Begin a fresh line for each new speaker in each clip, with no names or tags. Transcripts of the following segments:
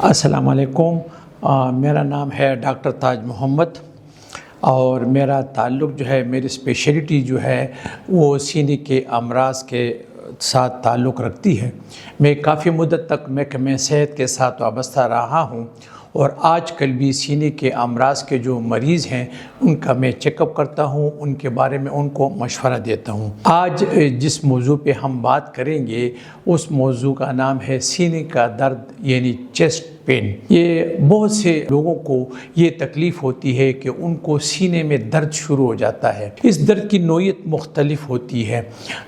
अस्सलाम वालेकुम। मेरा नाम है डॉक्टर ताज मोहम्मद और मेरा ताल्लुक़ जो है, मेरी स्पेशलिटी जो है वो सीने के अमराज़ के साथ ताल्लुक़ रखती है। मैं काफ़ी मुद्दत तक महकमे सेहत के साथ वाबस्ता रहा हूँ और आजकल भी सीने के अमराज़ के जो मरीज़ हैं उनका मैं चेकअप करता हूँ, उनके बारे में उनको मशवरा देता हूँ। आज जिस मौजू पे हम बात करेंगे उस मौजू का नाम है सीने का दर्द यानी चेस्ट पेन। ये बहुत से लोगों को ये तकलीफ़ होती है कि उनको सीने में दर्द शुरू हो जाता है। इस दर्द की नोयत मुख्तलिफ होती है।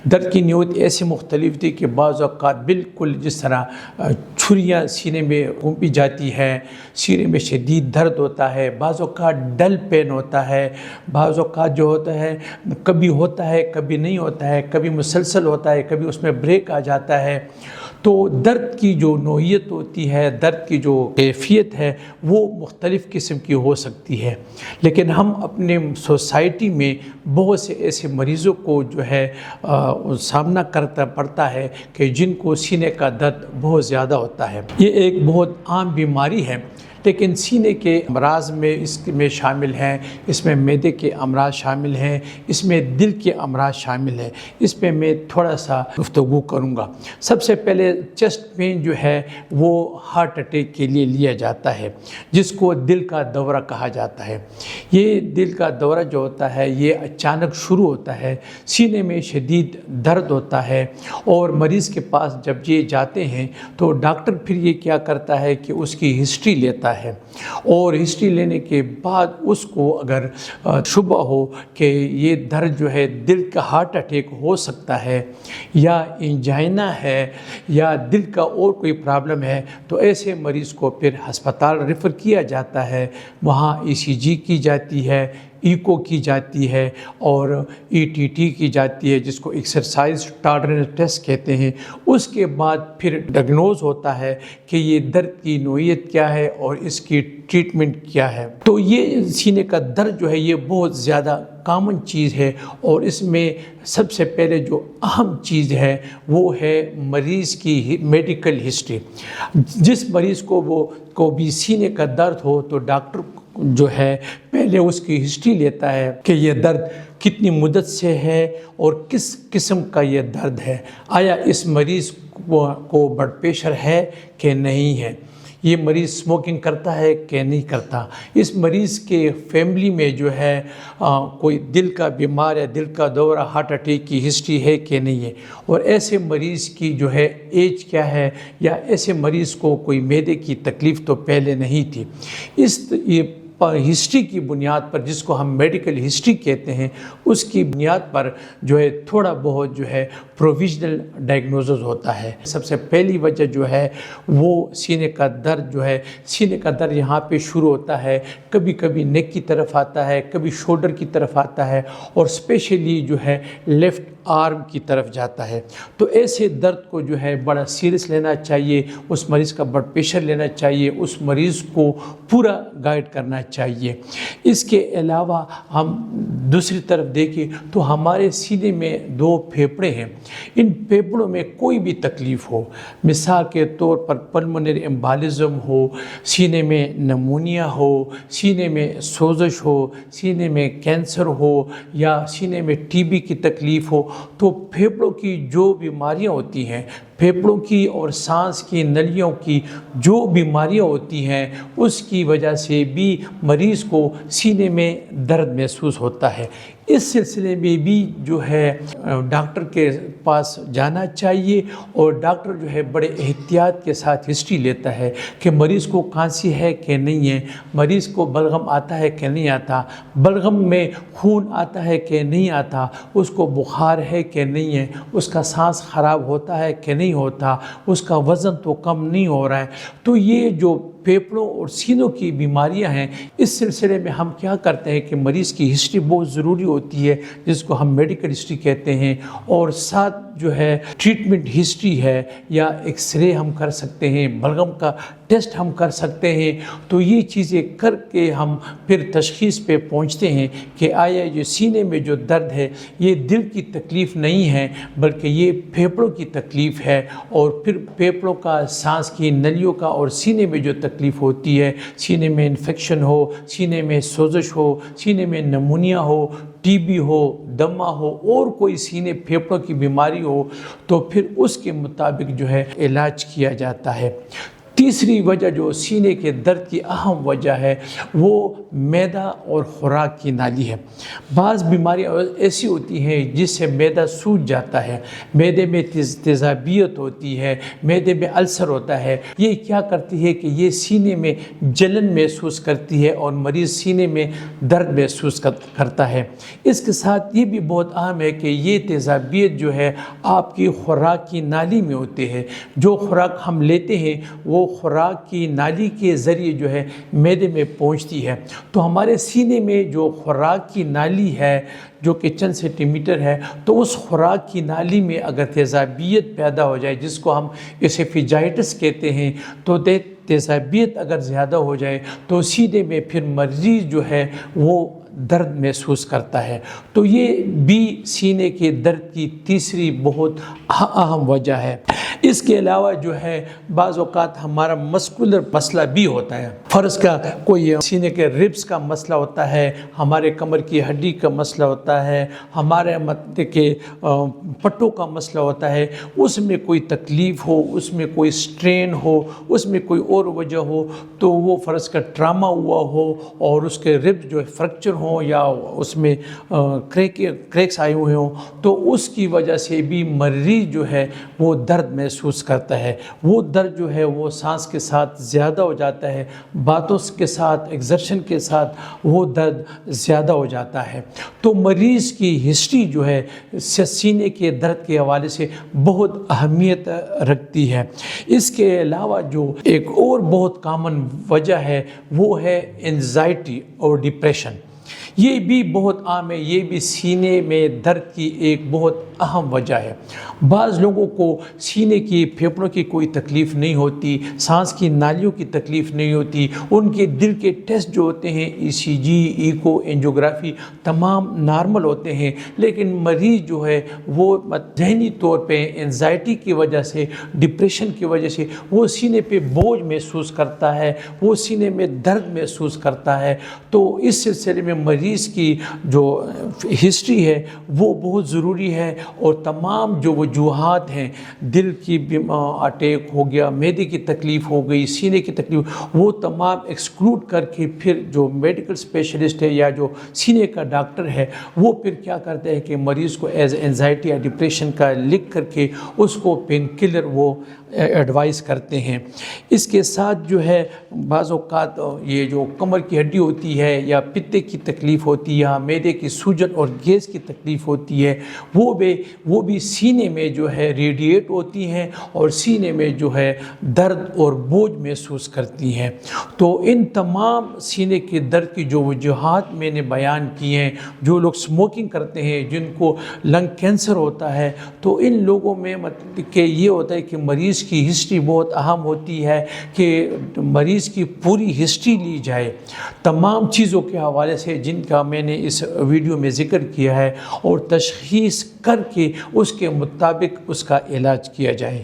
दर्द की नोयत ऐसी मुख्तलिफ थी कि बाज़ औक़ात बिल्कुल जिस तरह छुरियाँ सीने में घूमी जाती हैं, सीने में शदीद दर्द होता है, बाज़ औक़ात डल पेन होता है, बाज़ औक़ात जो होता है कभी नहीं होता है, कभी मुसलसल होता है, कभी उसमें ब्रेक आ जाता है। तो दर्द की जो नोयत होती है, दर्द की जो कैफियत है वो मुख्तलिफ़ किस्म की हो सकती है। लेकिन हम अपने सोसाइटी में बहुत से ऐसे मरीज़ों को जो है सामना करना पड़ता है कि जिनको सीने का दर्द बहुत ज़्यादा होता है। ये एक बहुत आम बीमारी है, लेकिन सीने के अमराज़ में इसमें शामिल हैं, इसमें मैदे के अमराज़ शामिल हैं, इसमें दिल के अमराज़ शामिल हैं। इस पे मैं थोड़ा सा गुफ्तगू करूँगा। सबसे पहले चेस्ट पेन जो है वो हार्ट अटैक के लिए लिया जाता है, जिसको दिल का दौरा कहा जाता है। ये दिल का दौरा जो होता है ये अचानक शुरू होता है, सीने में शदीद दर्द होता है और मरीज़ के पास जब ये जाते हैं तो डॉक्टर फिर ये क्या करता है कि उसकी हिस्ट्री लेता है और हिस्ट्री लेने के बाद उसको अगर शुबा हो कि ये दर्द जो है दिल का हार्ट अटैक हो सकता है या एंजाइना है या दिल का और कोई प्रॉब्लम है, तो ऐसे मरीज़ को फिर अस्पताल रेफ़र किया जाता है। वहाँ ईसीजी की जाती है, ईको की जाती है और ईटीटी की जाती है, जिसको एक्सरसाइज टॉलरेंस टेस्ट कहते हैं। उसके बाद फिर डायग्नोज होता है कि ये दर्द की नोयत क्या है और इसकी ट्रीटमेंट क्या है। तो ये सीने का दर्द जो है ये बहुत ज़्यादा कॉमन चीज़ है और इसमें सबसे पहले जो अहम चीज़ है वो है मरीज़ की मेडिकल हिस्ट्री। जिस मरीज़ को भी सीने का दर्द हो तो डॉक्टर जो है पहले उसकी हिस्ट्री लेता है कि ये दर्द कितनी मुद्दत से है और किस किस्म का ये दर्द है। आया इस मरीज़ को ब्लड प्रेशर है कि नहीं है, ये मरीज़ स्मोकिंग करता है कि नहीं करता, इस मरीज़ के फैमिली में जो है कोई दिल का बीमार या दिल का दौरा हार्ट अटैक की हिस्ट्री है कि नहीं है, और ऐसे मरीज़ की जो है एज क्या है, या ऐसे मरीज़ को कोई मैदे की तकलीफ़ तो पहले नहीं थी। ये हिस्ट्री की बुनियाद पर, जिसको हम मेडिकल हिस्ट्री कहते हैं, उसकी बुनियाद पर जो है थोड़ा बहुत जो है प्रोविजनल डायग्नोसिस होता है। सबसे पहली वजह जो है वो सीने का दर्द जो है, सीने का दर्द यहाँ पे शुरू होता है, कभी कभी नेक की तरफ आता है, कभी शोल्डर की तरफ आता है और स्पेशली जो है लेफ़्ट आर्म की तरफ जाता है। तो ऐसे दर्द को जो है बड़ा सीरियस लेना चाहिए, उस मरीज़ का ब्लड प्रेशर लेना चाहिए, उस मरीज़ को पूरा गाइड करना चाहिए। इसके अलावा हम दूसरी तरफ देखें तो हमारे सीने में दो फेफड़े हैं। इन फेफड़ों में कोई भी तकलीफ़ हो, मिसाल के तौर पर पल्मोनरी एम्बोलिज्म हो, सीने में नमूनिया हो, सीने में सोजश हो, सीने में कैंसर हो या सीने में टीबी की तकलीफ़ हो, तो फेफड़ों की जो बीमारियां होती हैं, फेफड़ों की और सांस की नलियों की जो बीमारियां होती हैं, उसकी वजह से भी मरीज़ को सीने में दर्द महसूस होता है। इस सिलसिले में भी जो है डॉक्टर के पास जाना चाहिए और डॉक्टर जो है बड़े एहतियात के साथ हिस्ट्री लेता है कि मरीज़ को खांसी है कि नहीं है, मरीज़ को बलगम आता है कि नहीं आता, बलगम में खून आता है कि नहीं आता, उसको बुखार है कि नहीं है, उसका सांस ख़राब होता है कि नहीं होता, उसका वज़न तो कम नहीं हो रहा है। तो ये जो फेफड़ों और सीनों की बीमारियां हैं, इस सिलसिले में हम क्या करते हैं कि मरीज़ की हिस्ट्री बहुत ज़रूरी होती है, जिसको हम मेडिकल हिस्ट्री कहते हैं, और साथ جو ہے ٹریٹمنٹ ہسٹری ہے یا ایکس رے ہم کر سکتے ہیں، بلغم کا ٹیسٹ ہم کر سکتے ہیں، تو یہ چیزیں کر کے ہم پھر تشخیص پہ پہنچتے ہیں کہ آیا یہ سینے میں جو درد ہے یہ دل کی تکلیف نہیں ہے بلکہ یہ پھیپھڑوں کی تکلیف ہے، اور پھر پھیپھڑوں کا، سانس کی نلیوں کا اور سینے میں جو تکلیف ہوتی ہے، سینے میں انفیکشن ہو، سینے میں سوزش ہو، سینے میں نمونیا ہو، ٹی بی ہو، دمہ ہو، اور کوئی سینے پھیپھڑوں کی بیماری ہو، تو پھر اس کے مطابق جو ہے علاج کیا جاتا ہے۔ تیسری وجہ جو سینے کے درد کی اہم وجہ ہے وہ معدہ اور خوراک کی نالی ہے۔ بعض بیماریاں ایسی ہوتی ہیں جس سے معدہ سوج جاتا ہے، معدے میں تیزابیت ہوتی ہے، معدے میں السر ہوتا ہے۔ یہ کیا کرتی ہے کہ یہ سینے میں جلن محسوس کرتی ہے اور مریض سینے میں درد محسوس کرتا ہے۔ اس کے ساتھ یہ بھی بہت اہم ہے کہ یہ تیزابیت جو ہے آپ کی خوراک کی نالی میں ہوتے ہیں۔ جو خوراک ہم لیتے ہیں وہ خوراک کی نالی کے ذریعے جو ہے معدے میں پہنچتی ہے، تو ہمارے سینے میں جو خوراک کی نالی ہے جو کہ چند سینٹی میٹر ہے، تو اس خوراک کی نالی میں اگر تیزابیت پیدا ہو جائے، جس کو ہم اسوفیجائٹس کہتے ہیں، تو تیزابیت اگر زیادہ ہو جائے تو سینے میں پھر مریض جو ہے وہ درد محسوس کرتا ہے۔ تو یہ بھی سینے کے درد کی تیسری بہت اہم وجہ ہے۔ اس کے علاوہ جو ہے بعض اوقات ہمارا مسکولر مسئلہ بھی ہوتا ہے، فرض کا کوئی سینے کے ربس کا مسئلہ ہوتا ہے، ہمارے کمر کی ہڈی کا مسئلہ ہوتا ہے، ہمارے مطلب کہ پٹوں کا مسئلہ ہوتا ہے، اس میں کوئی تکلیف ہو، اس میں کوئی سٹرین ہو، اس میں کوئی اور وجہ ہو، تو وہ فرض کا ٹراما ہوا ہو اور اس کے ربس جو فریکچر ہوں یا اس میں کریکس آئے ہوئے ہوں، تو اس کی وجہ سے بھی مریض جو ہے وہ درد محسوس کرتا ہے۔ وہ درد جو ہے وہ سانس کے ساتھ زیادہ ہو جاتا ہے، باتوں کے ساتھ، ایگزرشن کے ساتھ وہ درد زیادہ ہو جاتا ہے۔ تو مریض کی ہسٹری جو ہے سینے کے درد کے حوالے سے بہت اہمیت رکھتی ہے۔ اس کے علاوہ جو ایک اور بہت کامن وجہ ہے وہ ہے انزائٹی اور ڈپریشن۔ یہ بھی بہت عام ہے، یہ بھی سینے میں درد کی ایک بہت اہم وجہ ہے۔ بعض لوگوں کو سینے کی پھیپھڑوں کی کوئی تکلیف نہیں ہوتی، سانس کی نالیوں کی تکلیف نہیں ہوتی، ان کے دل کے ٹیسٹ جو ہوتے ہیں ای سی جی، ایکو، اینجیوگرافی تمام نارمل ہوتے ہیں، لیکن مریض جو ہے وہ ذہنی طور پہ انزائٹی کی وجہ سے، ڈپریشن کی وجہ سے وہ سینے پہ بوجھ محسوس کرتا ہے، وہ سینے میں درد محسوس کرتا ہے۔ تو اس سلسلے میں مریض کی جو ہسٹری ہے وہ بہت ضروری ہے، اور تمام جو وجوہات ہیں، دل کی اٹیک ہو گیا، معدے کی تکلیف ہو گئی، سینے کی تکلیف، وہ تمام ایکسکلوڈ کر کے پھر جو میڈیکل اسپیشلسٹ ہے یا جو سینے کا ڈاکٹر ہے وہ پھر کیا کرتا ہے کہ مریض کو ایز اینزائٹی یا ڈپریشن کا لکھ کر کے اس کو پین کلر وہ ایڈوائز کرتے ہیں۔ اس کے ساتھ جو ہے بعض اوقات یہ جو کمر کی ہڈی ہوتی ہے یا پتے کی تکلیف ہوتی ہے یا معدے کی سوجن اور گیس کی تکلیف ہوتی ہے، وہ بھی سینے میں جو ہے ریڈیٹ ہوتی ہیں اور سینے میں جو ہے درد اور بوجھ محسوس کرتی ہیں۔ تو ان تمام سینے کے درد کی جو وجوہات میں نے بیان کی ہیں، جو لوگ اسموکنگ کرتے ہیں، جن کو لنگ کینسر ہوتا ہے، تو ان لوگوں میں مطلب کہ یہ ہوتا ہے کہ مریض کی ہسٹری بہت اہم ہوتی ہے کہ مریض کی پوری ہسٹری لی جائے تمام چیزوں کے حوالے سے جن کا میں نے اس ویڈیو میں ذکر کیا ہے، اور تشخیص کر کے اس کے مطابق اس کا علاج کیا جائے۔